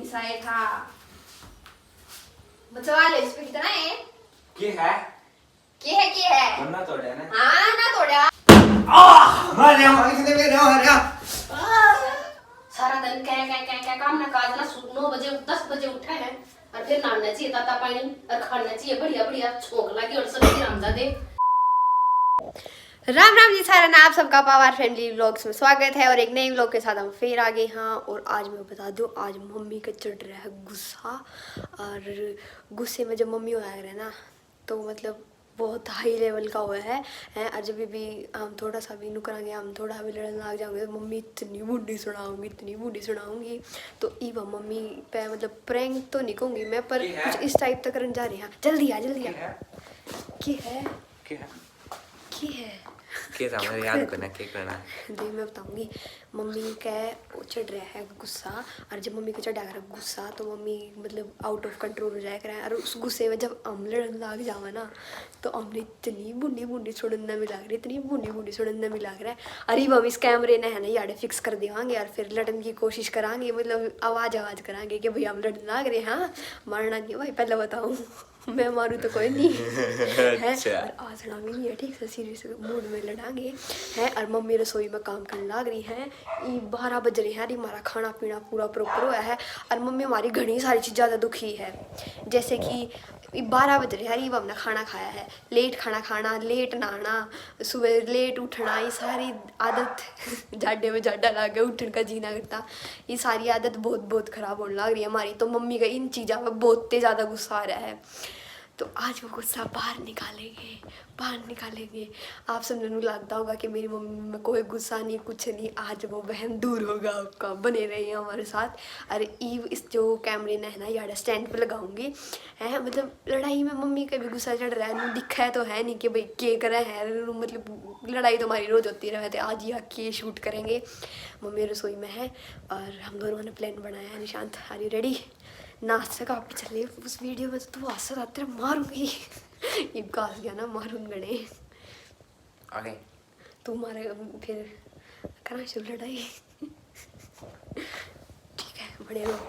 मिसाए था बचवा ले। इसमें कितना है? के है वरना तोड़े ना। हाँ ना तोड़ा। मार रहा इसने मेरे मारा। सारा दिन क्या काम ना काज ना 9 बजे 10 बजे उठा है और फिर नहाना चाहिए ताता पानी और खाना चाहिए बढ़िया बढ़िया छोंक लगी और सब्जी रामजा दे। राम राम जी सारा ना, आप सबका पावर फैमिली व्लॉग्स में स्वागत है और एक नए व्लॉग के साथ हम फिर आ गए। हाँ, और आज मैं बता दूं, आज मम्मी का चढ़ रहा है गुस्सा। और गुस्से में जब मम्मी हो रहा है ना तो मतलब बहुत हाई लेवल का हुआ है। और जब भी हम थोड़ा सा भी नुकरांगे, हम थोड़ा भी लड़ने लग जाओगे तो मम्मी इतनी बूढ़ी सुनाऊंगी। तो ईवा मम्मी पे मतलब प्रैंक तो नहीं कहूँगी मैं, पर कुछ इस टाइप तक करने जा रही हैं। जल्दी आ के हमारे याद करना के करना देख मैं बताऊंगी। मम्मी का चढ़ रहा है गुस्सा, और जब मम्मी को चढ़ा कर गुस्सा तो मम्मी मतलब आउट ऑफ कंट्रोल हो जाया करे। और उस गुस्से में जब हम लड़न लग जावा ना तो हमने इतनी बूढ़ी सुड़न में लग रही है। अरे हम इस कैमरे ने है ना यार फिक्स कर देवांगे और फिर लड़न की कोशिश करांगे, मतलब आवाज करांगे कि भाई हम लड़न लग रहे। हाँ, मारना नहीं भाई, पहले बताऊँ मैं मारू तो कोई नहीं है। और आसना भी नहीं है, ठीक से सीरियस मूड में लड़ांगे है। और मम्मी रसोई में काम करने लग रही हैं। 12 बज रहे हैं, अरे हमारा खाना पीना पूरा प्रॉपर हुआ है। और मम्मी हमारी घनी सारी चीज़ ज़्यादा दुखी है, जैसे कि 12 बज रहे हैं, अरे हमने खाना खाया है, लेट खाना खाना, लेट नहाना, सुबह लेट उठना, ये सारी आदत जाडे में जाडा लग गया, उठने का जी ना करता। ये सारी आदत बहुत ख़राब होने लग रही है हमारी। तो मम्मी का इन चीज़ों में बहुत ज़्यादा गुस्सा आ रहा है। तो आज वो गुस्सा बाहर निकालेंगे। आप समझने लगता होगा कि मेरी मम्मी में कोई गुस्सा नहीं, कुछ नहीं। आज वो बहन दूर होगा आपका, बने रहिए हमारे साथ। अरे ईव इस जो कैमरे ने है ना यार स्टैंड पे लगाऊंगी है। मतलब लड़ाई में मम्मी का भी गुस्सा चढ़ रहा है, दिखा है तो है नहीं कि भाई के करे है। मतलब लड़ाई तो हमारी रोज होती रहती है, आज ही आके शूट करेंगे। मम्मी रसोई में है और हम दोनों ने प्लान बनाया है। Nishant are you ready? नाच सका आप चले उस वीडियो में तो आसर आते मारूंगी। ये गास गया ना मारून गणे। ओके तू मारे फिर करा शुरू लड़ाई। ठीक है, बड़े लोग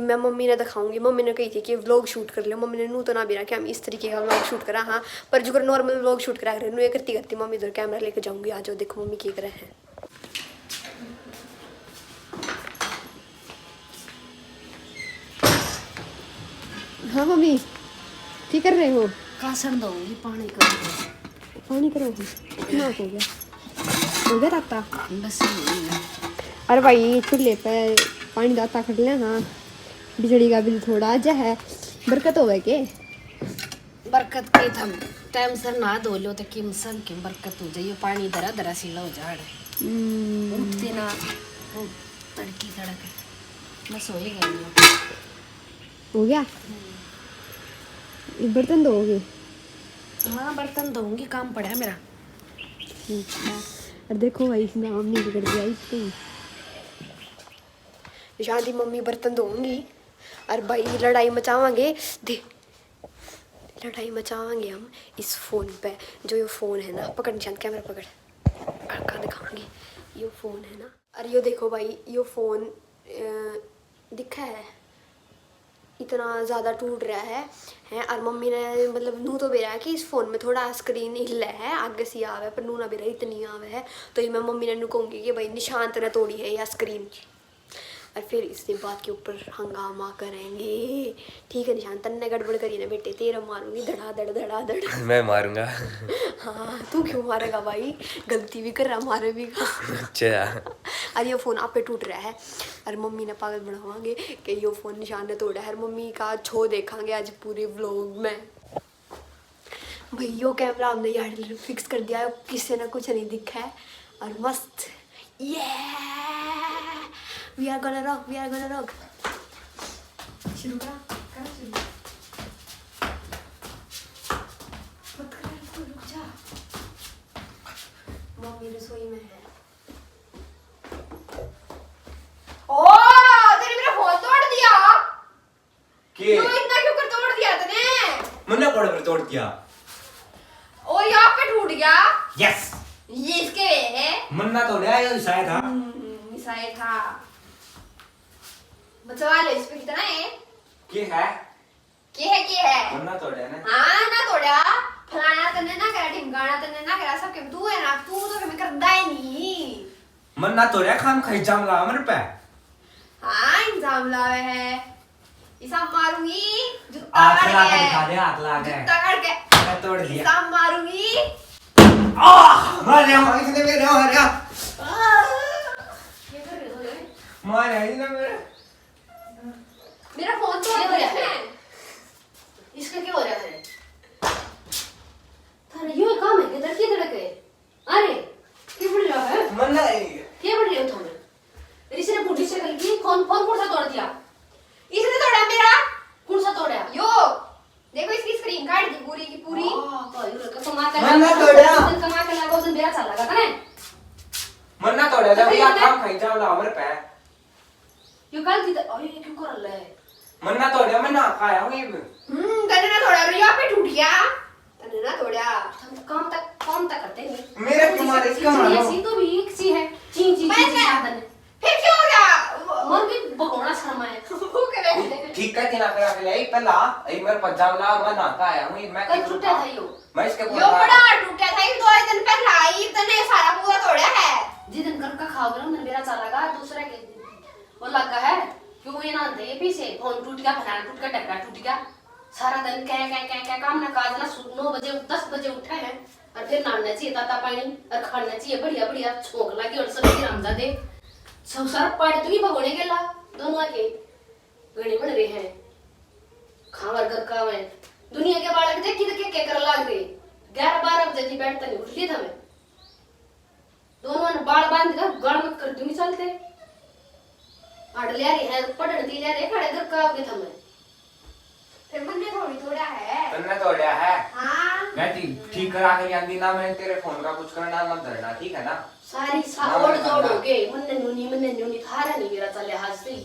मैं मम्मी ने दिखाऊंगी। मम्मी ने कही थी कि व्लॉग शूट कर लो। मम्मी ने नू तो ना भी रहा कि हम इस तरीके का व्लॉग शूट करा। हाँ, पर जो नॉर्मल व्लॉग शूट करा कर ये करती मम्मी इधर कैमरा लेके जाऊंगी। आ जाओ देखो मम्मी क्या कर रहे हैं। हाँ मम्मी क्या कर रहे हो? कासन दूंगी पानी करोगी ना? हो गया ताता बस। अरे भाई चूल्हे पे पानी दाता खट ले। हाँ, बिजली का बिल थोड़ा आज है। बरकत हो गए के बरकत के थम टाइम से ना धो लो तो किम सन की बरकत हो जाइए। पानी दरा दरा सीला हो जाए उठते ना वो तड़की तड़क बस हो ही गई। हो गया। बर्तन धोगे? हाँ, बर्तन धोऊंगी, काम पड़ा है मेरा। और देखो भाई नाम नहीं बिगड़ गया इसको। शादी मम्मी बर्तन धोऊंगी और भाई लड़ाई मचावांगे। लड़ाई मचावांगे हम इस फ़ोन पे। जो ये फ़ोन है ना, पकड़ निशान, कैमरा पकड़, आँखा दिखाऊंगी। ये फ़ोन है ना, और ये देखो भाई ये फ़ोन दिखा है इतना ज़्यादा टूट रहा है। और मम्मी ने मतलब नू तो बेरा है कि इस फ़ोन में थोड़ा स्क्रीन हिला है, आगे से आवे पर नू ना बेरा इतनी आवे है। तो ये मैं मम्मी ने नू कहूँगी कि भाई निशांत ने तोड़ी है या स्क्रीन। और फिर इसके बात के ऊपर हंगामा करेंगे। ठीक है निशांत, तन्ने गड़बड़ करी ना बेटे, तेरा मारूंगी धड़ा। मैं मारूंगा। हाँ, तू क्यों मारेगा भाई? गलती भी कर रहा, मारे भी का। अच्छा। और ये फ़ोन आप पे टूट रहा है और मम्मी ने पागल बनावांगे कि ये फ़ोन निशान ने तोड़ा है। और मम्मी का छो देखांगे आज पूरे व्लॉग में। भाई यो कैमरा हमने यार फिक्स कर दिया है, किसी ने कुछ नहीं दिखा है। और मस्त वी आर गोना रॉक। शुरू करा शुरू। मत कर, तू रुक जा। मम्मी रसोई में है। ओ तेरे मेरा फोन तोड़ दिया। के तू इतना क्यों कर तोड़ दिया तूने? मैंने कोड़े पर तोड़ दिया और यहाँ पे टूट गया। यस, ये इसके है। मन्ना तोड़ा है, ये शायद था। मिसाए था बचवा लो इस पे कितना है के है के है मन्ना तोड़े ना हाँ ना तोड़ा फलाना तने ना करा ढिमकाना तने ना करा सब के तू है ना तू तो कभी करदा ही नहीं मन्ना तोड़े खाम खाई जाम ला अमर पे हाँ इंजाम लावे है इसा मारूंगी जूता आग काट ला के के दिखा दे आग ला के जूता काट के मैं तोड़ दिया इसा मारूंगी मार रहा इसने मेरे मार रहा ये कर रहे हो मार रहा इसने मेरे मेरा फोन तो ये है क्या है? इसका क्या हो रहा है थारे यो काम है किधर की धड़क है अरे क्या बढ़ रहा है मन्ना क्या बढ़ रहे हो तुम ऋषि ने पुलिस से कल की कौन कौन सा तोड़ दिया इसने तोड़ा मेरा कौन सा तोड़ा यो देखो इसकी स्क्रीन काट दी पूरी की पूरी मन्ना तोड़ा। कमा के लगा उस दिन मेरा चल लगा था ना मन्ना तोड़े जब या खाम खाई जाम ला अमर पे यो कल थी अरे ये क्यों कर रहा है मन्ना तोड़े मन्ना खाया हूं ये तने ना तोड़ा रो यहाँ पे टूट गया तने ना तोड़ा हम काम तक करते नहीं मेरे तुम्हारे इसका मानो ऐसी तो भी एक सी है ची ची मैं क्या? साधन फिर क्यों हो गया मर भी भगोना शर्मा है वो करे ठीक है तीना करा के ले पहला एक मेरे पजाम ला मैं ना खाया हूं मैं कल छुट्टा था यो मैं इसके यो बड़ा टूटा था ये 2 दिन पहले आई तने सारा पूरा तोड़ा है जिस दिन घर का खाओगे ना मेरा चल लगा दूसरा के वो लगा है क्यों ये ना दे पीछे फोन टूट गया फलाना टूट गया टकरा टूट गया सारा दिन क्या काम ना काज ना 9 बजे 10 बजे उठे हैं और फिर नहाना चाहिए ताता पानी और खाना चाहिए बढ़िया बढ़िया छोक लगी और सब्जी रामजा दे सब सारा पानी तो नहीं भगोने के ला दोनों के गणे बन रहे हैं खावर घर का है दुनिया के बालक देखी तो क्या कर लाग रहे 11-12 बजे थी बैठता नहीं उठ लिया था मैं दोनों ने बाल बांध कर गड़ मत कर दूं नहीं चलते आड़ ले रही है पढ़ने दी ले रहे खड़े घर का आगे था मैं फिर मैंने थोड़ी तोड़ा है तन्ने तोड़या है हाँ मैं ठीक करा के आंदी ना मैं तेरे फोन का कुछ करना मत धरना ठीक है ना सारी सावड़ जोड़ोगे मन्ने न्यूनी थारा नहीं मेरा चले हाथ से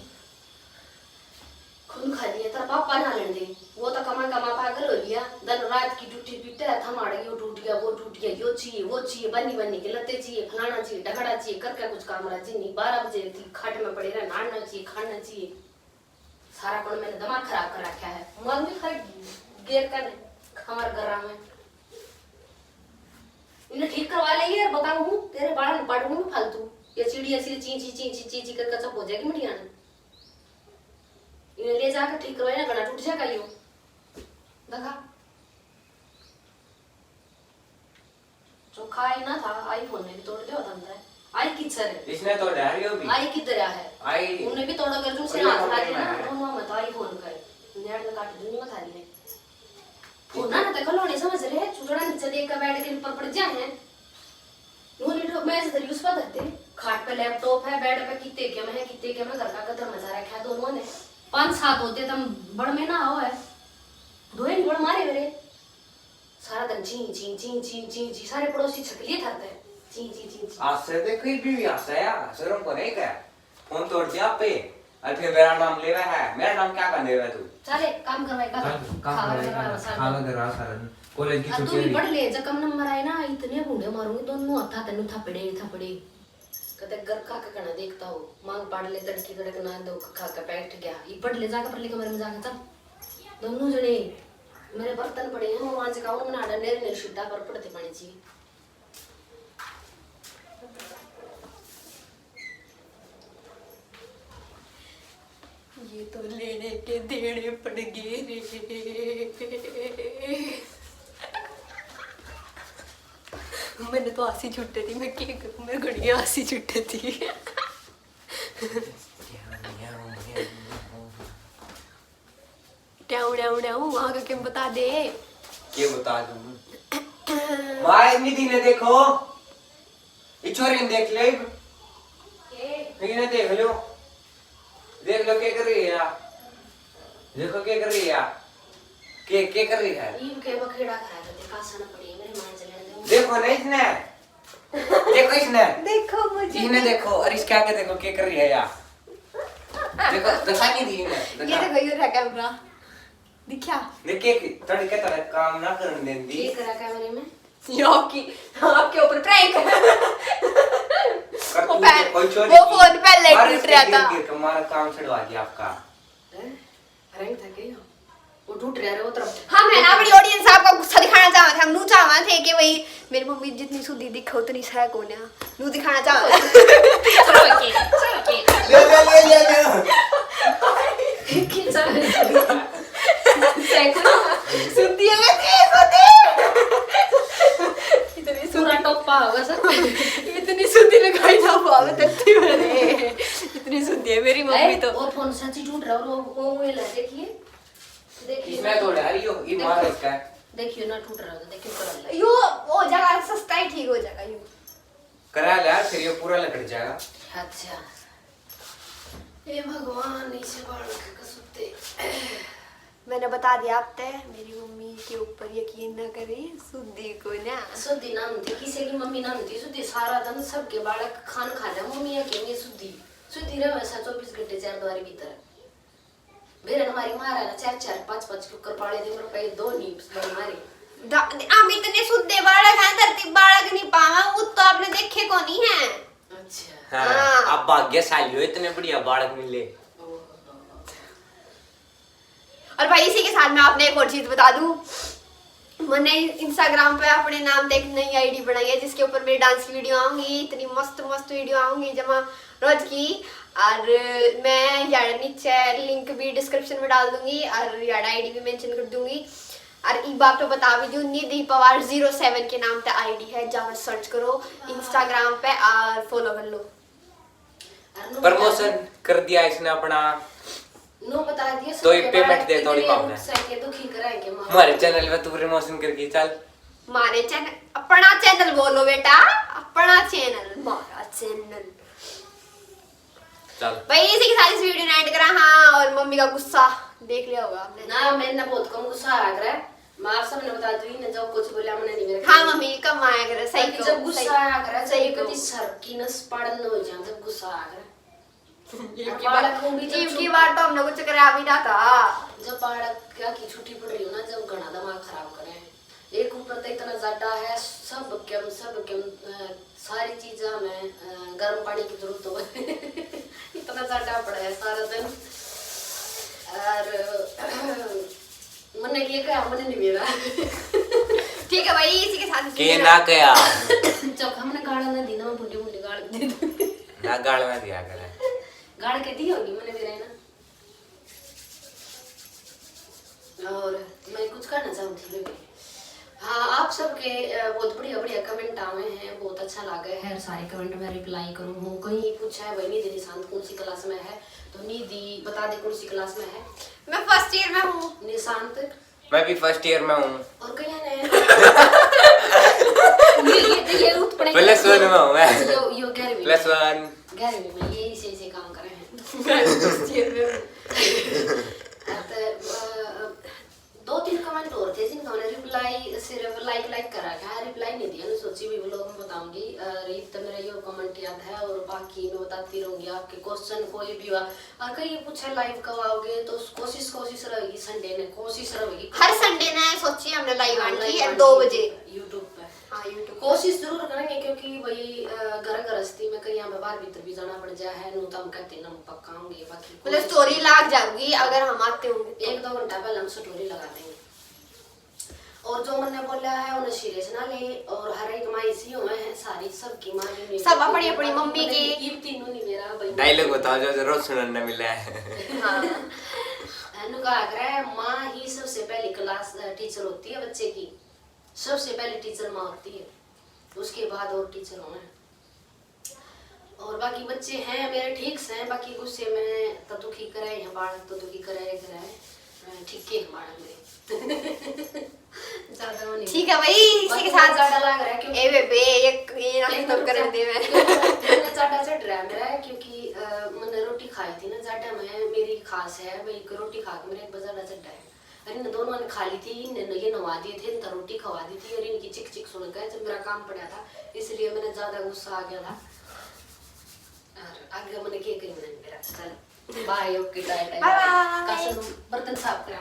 खून खा लिया तेरा पापा ना लेने दे वो तो कमा पागल हो लिया दिन रात की ड्यूटी पीटे था माड़ा यो टूट गया वो टूट गया यो चाहिए वो चाहिए बनी के लते चाहिए फलाना चाहिए ढगड़ा चाहिए करके कुछ काम राजी नहीं 12 बजे थी खाट में पड़े रहे नाड़ना चाहिए खाना चाहिए सारा कौन मैंने दिमाग खराब कर रखा है मन भी खरीद गेर कर खमर गरा में इन्हें ठीक करवा ले यार बताऊं तेरे बाल में पड़ूंगी फालतू ये चिड़ी ऐसी ची करके सब हो जाएगी मिटिया इन्हें ले जाकर ठीक करवाए ना गला टूट जाएगा यो देखा चोखा आई ना था आईफोन ने भी तोड़ दिया था अंदर आई किधर है इसने तो डैरियो भी आई किधर है आई उन्हें भी तोड़ा कर जो से हाथ ला के ना दोनों मत आईफोन का नेट में काट दूंगी मत हारी ने फोन ना तो कल नहीं समझ रहे चुटड़ा नीचे देख कर बैठ के ऊपर पड़ जाए उन्होंने तो मैं इधर यूज पर करते खाट पे लैपटॉप है बेड पे कितने के मैं घर का कदर मजा रखा है दोनों ने 5-7 होते तुम बड़ में ना आओ है दोए नहीं बड़ मारे मेरे सारा दिन ची सारे पड़ोसी छकलिए थरते ची आसे दे कोई भी आसे या शर्म को नहीं क्या फोन तोड़ दिया पे और फिर मेरा नाम लेवा है मेरा नाम क्या कर देवा तू चले काम करवाएगा खाना दरा सारन कॉलेज की तू छुट्टी भी पढ़ ले जब कम नंबर आए ना इतने बूढ़े मारूंगी दोनों हथा तेनु थपड़े कते घर खा के कना देखता हो मांग पाड़ ले तड़की तड़क ना दो खा के बैठ गया ये पढ़ ले जाकर पढ़ ले कमरे में जाकर चल दोनों जने मेरे बर्तन पड़े हैं वो वहां से काउंट बना डाले ने शिटा पर पड़ते पानी चाहिए ये तो लेने के देने पड़ गए रे मैंने तो आसी छुट्टे थी मैं क्या करूं मैं घड़िया आसी छुट्टे थी ट्याऊ ट्याऊ ट्याऊ वहां का क्या बता दे के बता दूं माय निधि ने देखो ये छोरी ने देख ले ये देख लो क्या कर रही है देखो क्या कर रही है क्या कर रही है ये के बखेड़ा खा देते कासा ना पड़ी मेरे मान चले दे देखो ना इसने देखो मुझे इसने देखो और इस क्या के देखो क्या कर रही है यार देखो दिखा नहीं दी ने ये देखो ये रहा कैमरा दिखा देखिए थोड़ी क्या तरह काम ना करने देंगी ये करा कैमरे में ये आपके ऊपर प्रैंक कर वो तू पहले- कोई चोरी वो की। फोन पहले मार टूट इसके रहा गिर था। गिर के हमारा काम छुड़वा दिया आपका। रंग था क्या वो टूट रहा है वो तरफ हाँ मैं ना अपनी ऑडियंस आपका गुस्सा दिखाना चाहते थे, हम नू चाहते थे कि भाई मेरी मम्मी जितनी सुधी दिखे उतनी सह को ना नू दिखाना चाहते चलो ओके ले ले ले ले ले सुधी है सुधी इतनी पूरा टोपा होगा सर इतनी सुधी लगाई ना पावे तत्ती बने इतनी सुधी है मेरी मम्मी तो। वो फोन सच्ची टूट रहा है और वो ये ला देखिए इसमें तो डाली हो ये मार इसका। देखियो ना टूट रहा है देखियो कर ले यो वो जगह सस्ता ही ठीक हो जाएगा यू करा ले यार, फिर ये पूरा लकड़ जाएगा। अच्छा हे भगवान इसे बाल के कसुते मैंने बता दिया आप तय मेरी मम्मी के ऊपर यकीन न करें सुधी को ना। सुधी ना होती किसी की मम्मी ना होती सुधी सारा दिन सबके बालक खान खा ले मम्मी या के सुधी सुधी रहे वैसा 24 घंटे चार द्वारी भीतर मेरे हमारी मारा ना 4-4 5-5 कुकर पाड़े दे मेरे पे दो नी मारी हम इतने शुद्ध बालक हैं धरती बालक नहीं पावा वो तो आपने देखे को नहीं है। अच्छा हाँ, अब भाग्यशाली हो इतने बढ़िया बालक मिले। और भाई इसी के साथ मैं आपने एक और चीज बता दूं, मैंने इंस्टाग्राम पे अपने नाम पे एक नई आईडी बनाई है जिसके ऊपर मेरी डांस की वीडियो आऊंगी, इतनी मस्त मस्त वीडियो आऊंगी जमा रोज की। और मैं यार नीचे लिंक भी डिस्क्रिप्शन में डाल दूंगी और यार आईडी भी मेंशन कर दूंगी। और एक बात तो बता भी दूं, निधि पवार 07 के नाम पे आईडी है, जाकर सर्च करो इंस्टाग्राम पे और फॉलो कर लो। प्रमोशन कर दिया इसने अपना, नो बता दिया तो ये पेमेंट दे थोड़ी मांगना है दुखी कराएंगे हमारे चैनल पे तू प्रमोशन करके चल। मारे चैनल अपना चैनल बोलो बेटा, अपना चैनल हमारा चैनल। चल भाई इसी के साथ इस वीडियो ने एंड करा। हाँ और मम्मी का गुस्सा देख लिया होगा आपने ना मैंने बहुत कम गुस्सा आ रहा है मैं आप सबने बता दूं ना जब कुछ बोला मैंने नहीं मेरे हाँ मम्मी कम आया करे सही कि जब गुस्सा आ रहा है सही सही कभी सर की नस पाड़न हो जाए जब गुस्सा आ रहा है की बार तो हमने कुछ करा भी ना था। जब बालक क्या की छुट्टी पड़ रही हो ना जब घना दिमाग खराब करे एक ऊपर तो इतना ज्यादा है सब कम सारी चीजें में गर्म पानी की जरूरत हो इतना ज्यादा पड़ा है सारा दिन और मैंने ये कहा मैंने नहीं मेरा ठीक है भाई इसी के साथ के ना कया जब हमने गाड़ा ना दी ना मैं बुढ़ी बुढ़ी गाड़ दे दूँ ना गाल में दिया करे गाड़ के दी होगी मैंने भी रहना। और मैं कुछ कहना चाहती हूँ हाँ आप सबके बहुत बढ़िया बढ़िया कमेंट आए हैं बहुत अच्छा लगा है सारे कमेंट में रिप्लाई करूँ हूँ कहीं पूछा है भाई निधि निशांत कौन सी क्लास में है तो निधि बता दे कौन सी क्लास में है। मैं फर्स्ट ईयर में हूँ। निशांत मैं भी फर्स्ट ईयर में हूँ और कहीं ये रूट पड़ेगा प्लस 1 में हूँ मैं यो 11वीं प्लस 1 11वीं में ये इसे काम कर रहे हैं दो तीन कमेंट और थे जिनका मैंने रिप्लाई सिर्फ लाइक करा था रिप्लाई नहीं दिया मैं सोची भी लोगों में बताऊंगी रीत तो मेरा ये कमेंट याद है और बाकी मैं बताती रहूंगी आपके क्वेश्चन कोई भी हुआ और कहीं पूछा लाइव कब आओगे तो कोशिश रहेगी संडे ने कोशिश रहेगी हर संडे ने सोची हमने लाइव आने की 2 बजे यूट्यूब पे हाँ यूट्यूब कोशिश जरूर करेंगे क्योंकि भाई घर गृहस्थी में कहीं यहाँ बाहर भीतर भी जाना पड़ जाए है नो तो हम कहते ना पक्का होंगे बाकी मतलब स्टोरी लाग जाऊंगी अगर हम आते होंगे 1-2 घंटा पहले हम स्टोरी लगा देंगे और जो मैंने बोला है उन्हें सीरियस ना ले और हर एक माँ इसी हुए हैं सारी सबकी माँ भी सब अपनी अपनी मम्मी की ये तीनों नहीं मेरा भाई डायलॉग बताओ जो जरूर सुनने मिला है। हाँ कहा है माँ ही सबसे पहली क्लास टीचर होती है बच्चे की सबसे पहले टीचर माँ होती है उसके बाद और टीचर होंगे और बाकी बच्चे हैं मेरे ठीक से बाकी गुस्से में तो दुखी करे यहाँ बालक तो दुखी करे ठीक है बालक में ठीक है भाई इसी के साथ ज्यादा लग रहा है क्योंकि ए बेबे ये ना खत्म कर दे मैं मैंने ज्यादा चढ़ रहा है मेरा क्योंकि मैंने रोटी खाई थी ना ज्यादा मैं मेरी खास है भाई रोटी खा के मेरा एक ज्यादा चढ़ रहा है अरे इन दोनों ने खा ली थी ये नवा दिए थे इनका रोटी खवा दी थी और इनकी चिक चिक सुन गए जब मेरा काम पड़ा था इसलिए मैंने ज्यादा गुस्सा आ गया था और आगे मैंने क्या करी मैंने मेरा चल बाय ओके टाटा बाय बर्तन साफ करा